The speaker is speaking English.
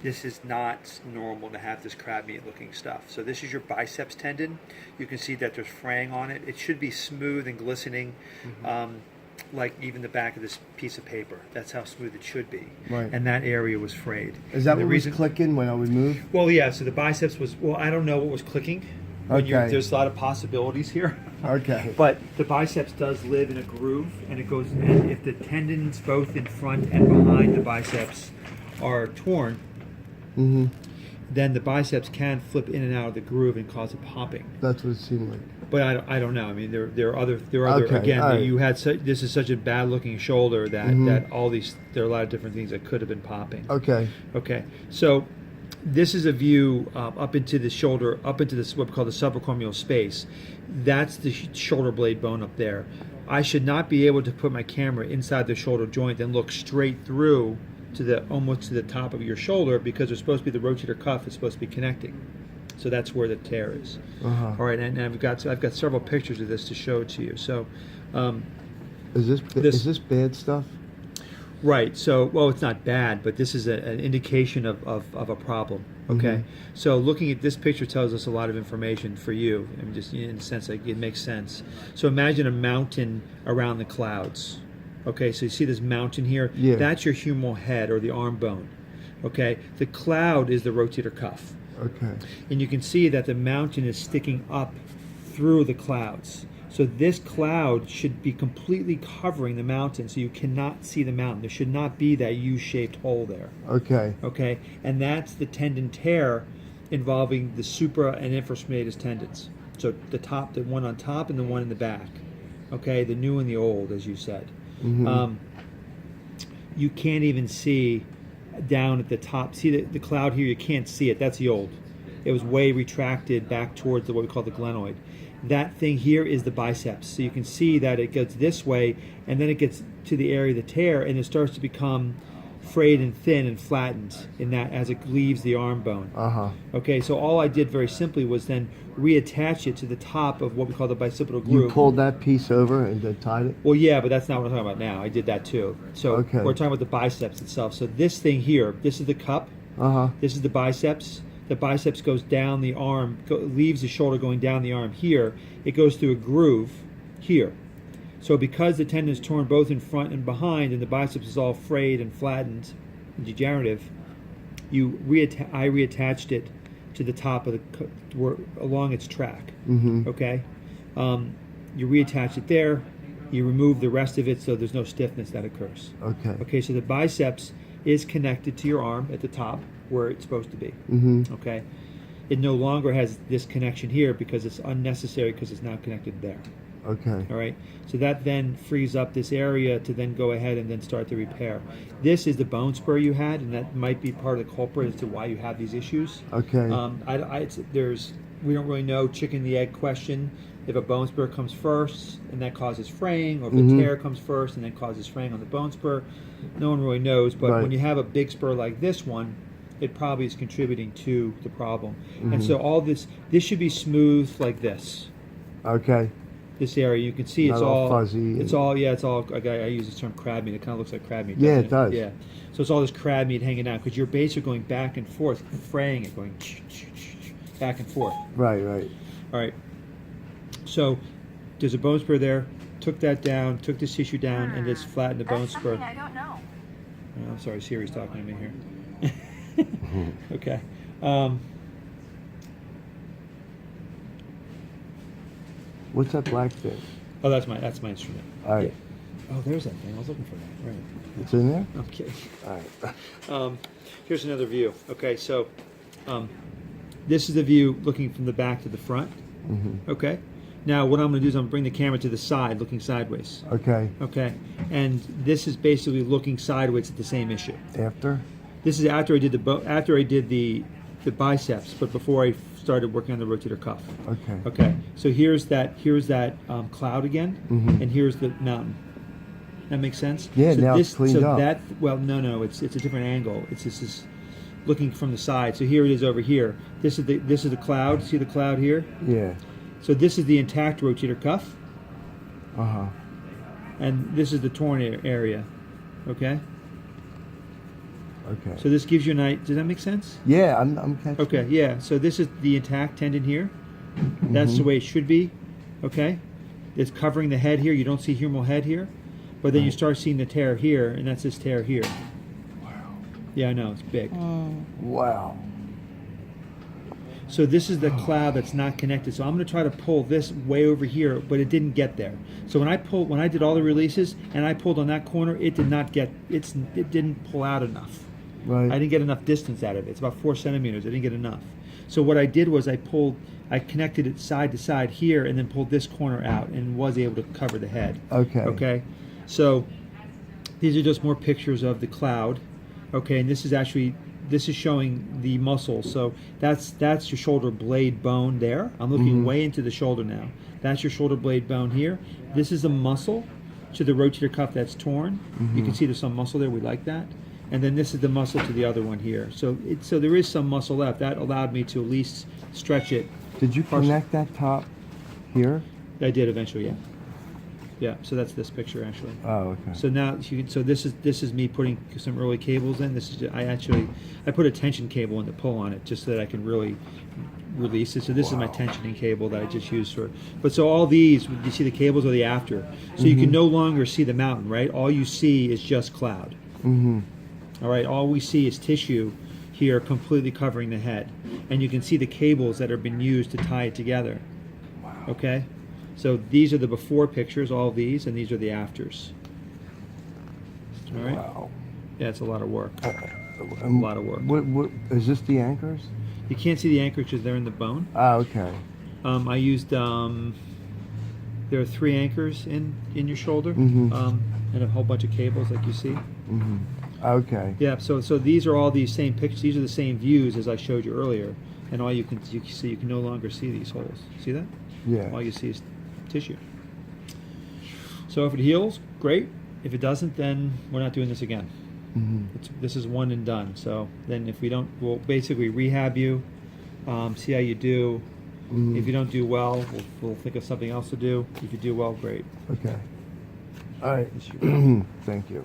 This is not normal to have this crab meat looking stuff. So this is your biceps tendon. You can see that there's fraying on it. It should be smooth and glistening, like even the back of this piece of paper. That's how smooth it should be. Right. And that area was frayed. Is that And what was clicking when I would move? Well, yeah. So the biceps was. Well, I don't know what was clicking. Okay. There's a lot of possibilities here. Okay. But the biceps does live in a groove, and it goes. And if the tendons, both in front and behind the biceps, are torn, then the biceps can flip in and out of the groove and cause a popping. That's what it seemed like. But I don't know. I mean, there are other Okay, again. all right. You had this is such a bad looking shoulder that that all these there are a lot of different things that could have been popping. Okay. Okay, so this is a view up into the shoulder, up into this what we call the subacromial space. That's the shoulder blade bone up there. I should not be able to put my camera inside the shoulder joint and look straight through to the almost to the top of your shoulder, because there's supposed to be the rotator cuff is supposed to be connecting. So that's where the tear is. All right, and I've got several pictures of this to show it to you. So, is this bad stuff? right. So, well, it's not bad, but this is an indication of a problem. Okay. So, looking at this picture tells us a lot of information for you. I mean, just in the sense like it makes sense. So, imagine a mountain around the clouds. Okay. So you see this mountain here. Yeah. That's your humeral head or the arm bone. Okay. The cloud is the rotator cuff. Okay. And you can see that the mountain is sticking up through the clouds. So this cloud should be completely covering the mountain, so you cannot see the mountain. There should not be that U-shaped hole there. Okay. Okay, and that's the tendon tear involving the supra and infraspinatus tendons. So the one on top and the one in the back. Okay, the new and the old, as you said. You can't even see down at the top. See the cloud here? You can't see it. That's the old. It was way retracted back towards what we call the glenoid. That thing here is the biceps. So you can see that it goes this way, and then it gets to the area of the tear, and it starts to become frayed and thin and flattened in that as it leaves the arm bone. Okay, so all I did very simply was then reattach it to the top of what we call the bicipital groove. You pulled that piece over and then tied it? Well, yeah, but that's not what I'm talking about now. I did that too. So Okay. we're talking about the biceps itself. So this thing here, this is the cup. This is the biceps. The biceps goes down the arm, leaves the shoulder going down the arm here. It goes through a groove here. So because the tendon is torn both in front and behind, and the biceps is all frayed and flattened and degenerative, I reattached it to the top of along its track. Okay, you reattach it there. You remove the rest of it so there's no stiffness that occurs. Okay. Okay, so the biceps is connected to your arm at the top where it's supposed to be. Okay, it no longer has this connection here because it's unnecessary, because it's now connected there. Okay. All right, so that then frees up this area to then go ahead and then start the repair. This is the bone spur you had, and that might be part of the culprit as to why you have these issues. Okay. We don't really know, chicken the egg question, if a bone spur comes first and that causes fraying, or if the tear comes first and then causes fraying on the bone spur. No one really knows, but when you have a big spur like this one, it probably is contributing to the problem. And so all this should be smooth like this. Okay. This area, you can see it's Not all all fuzzy. It's all, yeah, it's all. I use the term crab meat. It kind of looks like crab meat. Yeah, doesn't it does. Yeah, so it's all this crab meat hanging out because your baits are going back and forth, fraying it, going back and forth. Right. Right. All right. So there's a bone spur there. Took that down. Took this tissue down, and just flattened the bone That's spur. something I don't know. Oh, I'm sorry, Siri's talking to me here. Okay. What's that black thing? Oh, that's my instrument. All right. Yeah. Oh, there's that thing. I was looking for that. Right. It's in there? Okay. All right. Here's another view. Okay, so this is the view looking from the back to the front. Okay. Now what I'm going to do is I'm going to bring the camera to the side, looking sideways. Okay. Okay. And this is basically looking sideways at the same issue. After? This is after I did the biceps, but before I started working on the rotator cuff. Okay. Okay. So here's that cloud again, and here's the mountain. That makes sense? Yeah, so now it's cleaned up. No, it's a different angle. It's this looking from the side. So here it is over here. This is the cloud. See the cloud here? Yeah. So this is the intact rotator cuff, and this is the torn area. Okay. Okay. So this gives you an idea. Does that make sense? Yeah, I'm catching. Okay, yeah. So this is the intact tendon here. That's the way it should be. Okay? It's covering the head here. You don't see humeral head here. But then you start seeing the tear here, and that's this tear here. Wow. Yeah, I know. It's big. Wow. So this is the cloud that's not connected. So I'm going to try to pull this way over here, but it didn't get there. So when I did all the releases and I pulled on that corner, it didn't pull out enough. Right. I didn't get enough distance out of it. It's about 4 centimeters. I didn't get enough. So what I did was I connected it side to side here and then pulled this corner out and was able to cover the head. Okay. Okay. So these are just more pictures of the cloud. Okay, and this is showing the muscle. So that's your shoulder blade bone there. I'm looking way into the shoulder now. That's your shoulder blade bone here. This is a muscle to the rotator cuff that's torn. You can see there's some muscle there. We like that. And then this is the muscle to the other one here. So there is some muscle left. That allowed me to at least stretch it. Did you connect that top here? I did eventually, yeah. Yeah, so that's this picture actually. Oh, okay. So now, this is me putting some early cables in. This is I put a tension cable in to pull on it just so that I can really release it. So this is my tensioning cable that I just used for. But so all these, you see the cables are the after. So you can no longer see the mountain, right? All you see is just cloud. All right, all we see is tissue here completely covering the head, and you can see the cables that have been used to tie it together. Wow. Okay. So these are the before pictures, all of these, and these are the afters. All right. Wow. Yeah, it's a lot of work. A lot of work. What is this? The anchors? You can't see the anchors because they're in the bone. Oh, okay. I used. There are 3 anchors in your shoulder, and a whole bunch of cables, like you see. Okay. Yeah. So these are all these same pictures. These are the same views as I showed you earlier, and all you can see, you can no longer see these holes. See that? Yeah. All you see is tissue. So if it heals, great. If it doesn't, then we're not doing this again. This is one and done. So then if we don't, we'll basically rehab you, see how you do. If you don't do well, we'll think of something else to do. If you do well, great. Okay. All right. Thank you.